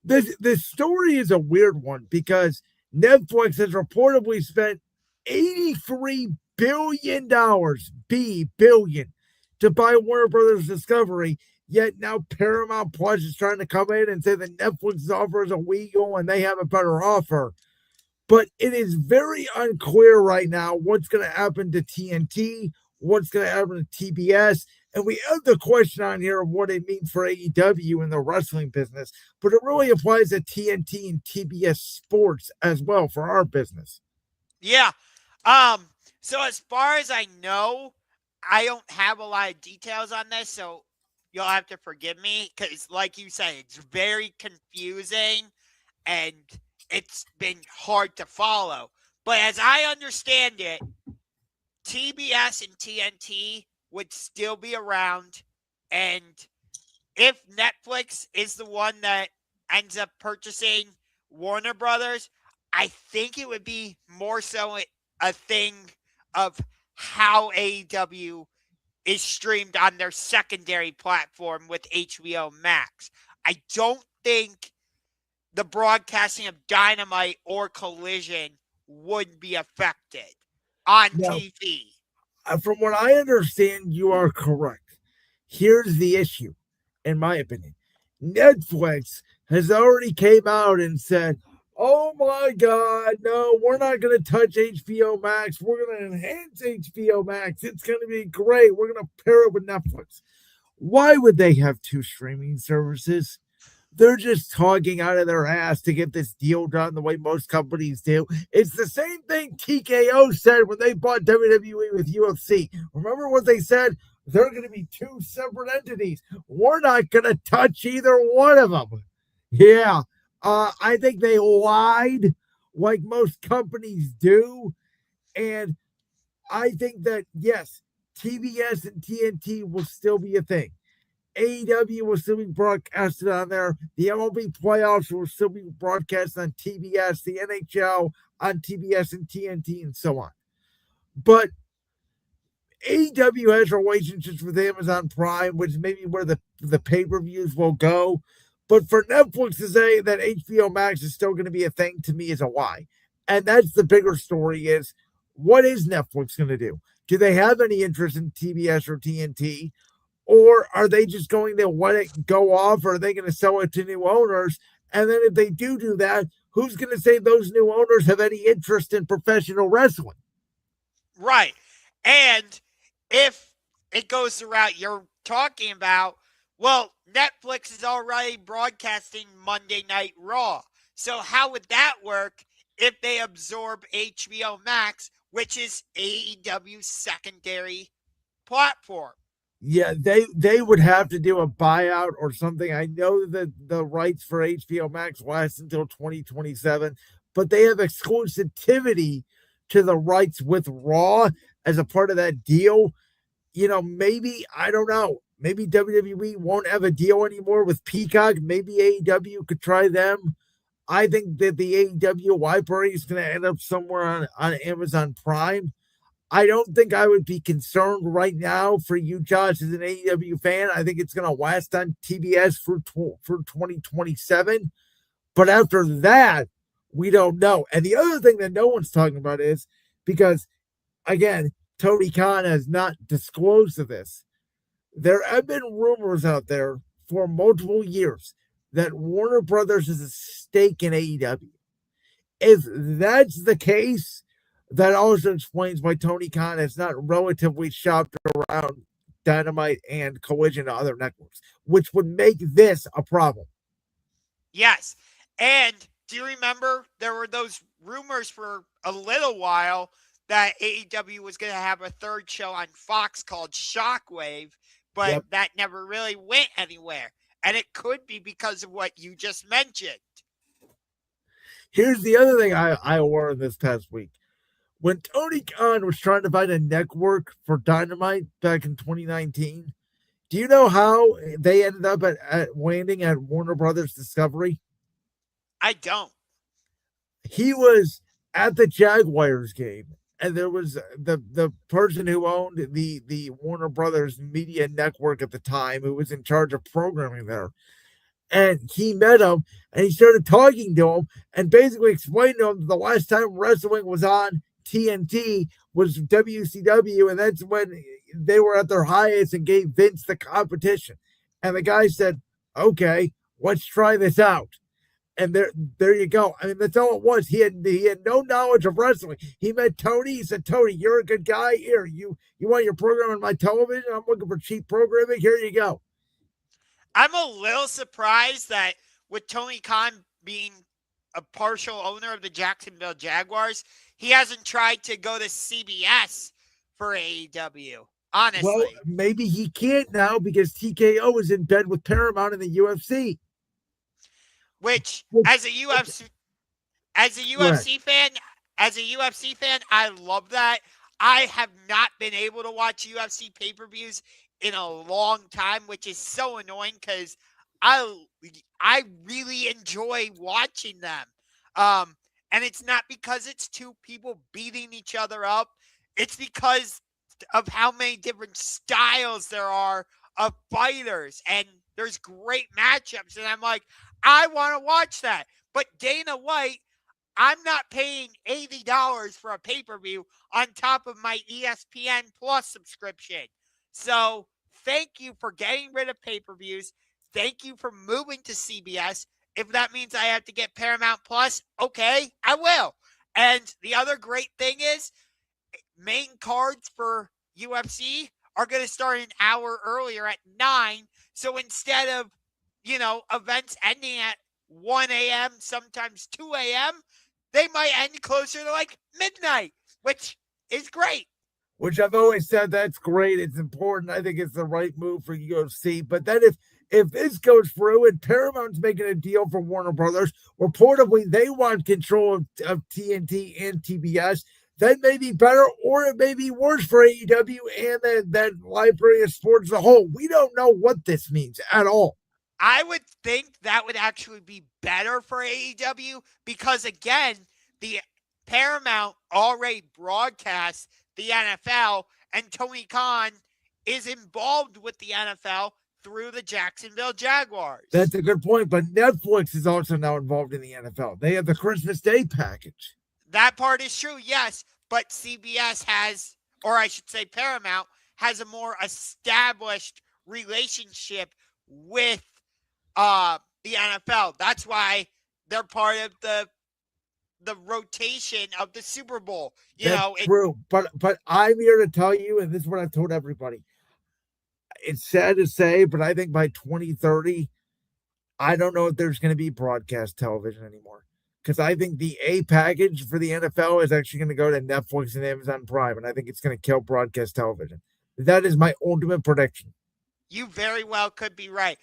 This story is a weird one because Netflix has reportedly spent $83 billion, billion, to buy Warner Brothers Discovery. Yet now Paramount Plus is trying to come in and say that Netflix's offer is illegal and they have a better offer. But it is very unclear right now what's going to happen to TNT, what's going to happen to TBS. And we have the question on here of what it means for AEW in the wrestling business, but it really applies to TNT and TBS Sports as well for our business. Yeah. So as far as I know, I don't have a lot of details on this, so you'll have to forgive me because, like you said, it's very confusing and it's been hard to follow. But as I understand it, TBS and TNT would still be around, and if Netflix is the one that ends up purchasing Warner Brothers, I think it would be more so a thing of how AEW is streamed on their secondary platform with HBO Max. I don't think the broadcasting of Dynamite or Collision would be affected on Now, TV. from what I understand, you are correct. Here's the issue, in my opinion. Netflix has already came out and said, "Oh my God, no, we're not going to touch HBO Max. We're going to enhance HBO Max. It's going to be great. We're going to pair it with Netflix." Why would they have two streaming services? They're just talking out of their ass to get this deal done the way most companies do. It's the same thing TKO said when they bought WWE with UFC. Remember what they said? They're going to be two separate entities. We're not going to touch either one of them. Yeah, I think they lied like most companies do. And I think that, yes, TBS and TNT will still be a thing. AEW will still be broadcasted on there. The MLB playoffs will still be broadcast on TBS, the NHL on TBS and TNT, and so on. But AEW has relationships with Amazon Prime, which may be where the pay-per-views will go. But for Netflix to say that HBO Max is still going to be a thing to me is a lie. And that's the bigger story is what is Netflix going to do? Do they have any interest in TBS or TNT? Or are they just going to let it go off? Or are they going to sell it to new owners? And then if they do that, who's going to say those new owners have any interest in professional wrestling? Right. And if it goes the route you're talking about, well, Netflix is already broadcasting Monday Night Raw. So how would that work if they absorb HBO Max, which is AEW's secondary platform? Yeah, they would have to do a buyout or something. I know that the rights for HBO Max last until 2027, but they have exclusivity to the rights with Raw as a part of that deal. Maybe I don't know. Maybe WWE won't have a deal anymore with Peacock. Maybe AEW could try them. I think that the AEW library is going to end up somewhere on Amazon Prime. I don't think I would be concerned right now for you, Josh, as an AEW fan. I think it's going to last on TBS for 2027. But after that, we don't know. And the other thing that no one's talking about is because, again, Tony Khan has not disclosed this. There have been rumors out there for multiple years that Warner Brothers is a stake in AEW. If that's the case, that also explains why Tony Khan has not relatively shopped around Dynamite and Collision to other networks, which would make this a problem. Yes. And do you remember there were those rumors for a little while that AEW was going to have a third show on Fox called Shockwave, but Yep. that never really went anywhere. And it could be because of what you just mentioned. Here's the other thing I learned this past week. When Tony Khan was trying to find a network for Dynamite back in 2019, do you know how they ended up at landing at Warner Brothers Discovery? I don't. He was at the Jaguars game, and there was the person who owned the Warner Brothers Media Network at the time, who was in charge of programming there. and he met him and he started talking to him and basically explained to him that the last time wrestling was on TNT was WCW, and that's when they were at their highest and gave Vince the competition. And the guy said, "Okay, let's try this out." And there you go. I mean, that's all it was. He had no knowledge of wrestling. He met Tony. He said, "Tony, you're a good guy. Here, you want your program on my television? I'm looking for cheap programming. Here you go." I'm a little surprised that with Tony Khan being a partial owner of the Jacksonville Jaguars, he hasn't tried to go to CBS for AEW. Well, Honestly, maybe he can't now because TKO is in bed with Paramount in the UFC. which Which, as a UFC As a right. UFC fan, I love that. I have not been able to watch UFC pay-per-views in a long time, which is so annoying because I I really enjoy watching them. Um, and it's not because it's two people beating each other up. It's because of how many different styles there are of fighters, and there's great matchups. And I'm like, I want to watch that. But Dana White, I'm not paying $80 for a pay-per-view on top of my ESPN Plus subscription. So thank you for getting rid of pay-per-views. Thank you for moving to CBS. If that means I have to get Paramount Plus, okay, I will. And the other great thing is main cards for UFC are going to start an hour earlier at 9. So instead of, events ending at 1 a.m., sometimes 2 a.m., they might end closer to like midnight, which is great. Which I've always said that's great. It's important. I think it's the right move for UFC. But then if this goes through and Paramount's making a deal for Warner Brothers, reportedly they want control of TNT and TBS, that may be better or it may be worse for AEW and that library of sports as a whole. We don't know what this means at all. I would think that would actually be better for AEW because, again, the Paramount already broadcasts the NFL, and Tony Khan is involved with the NFL through the Jacksonville That's Jaguars. a good point. But Netflix is also now involved in the NFL. They have the Christmas Day package. That part is true, yes, but CBS has, or I should say Paramount, has a more established relationship with the NFL. That's why they're part of the rotation of the Super Bowl. That's true. But I'm here to tell you, and this is what I've told everybody. It's sad to say, but I think by 2030, I don't know if there's going to be broadcast television anymore. Because I think the A package for the NFL is actually going to go to Netflix and Amazon Prime, and I think it's going to kill broadcast television. That is my ultimate prediction. You very well could be right.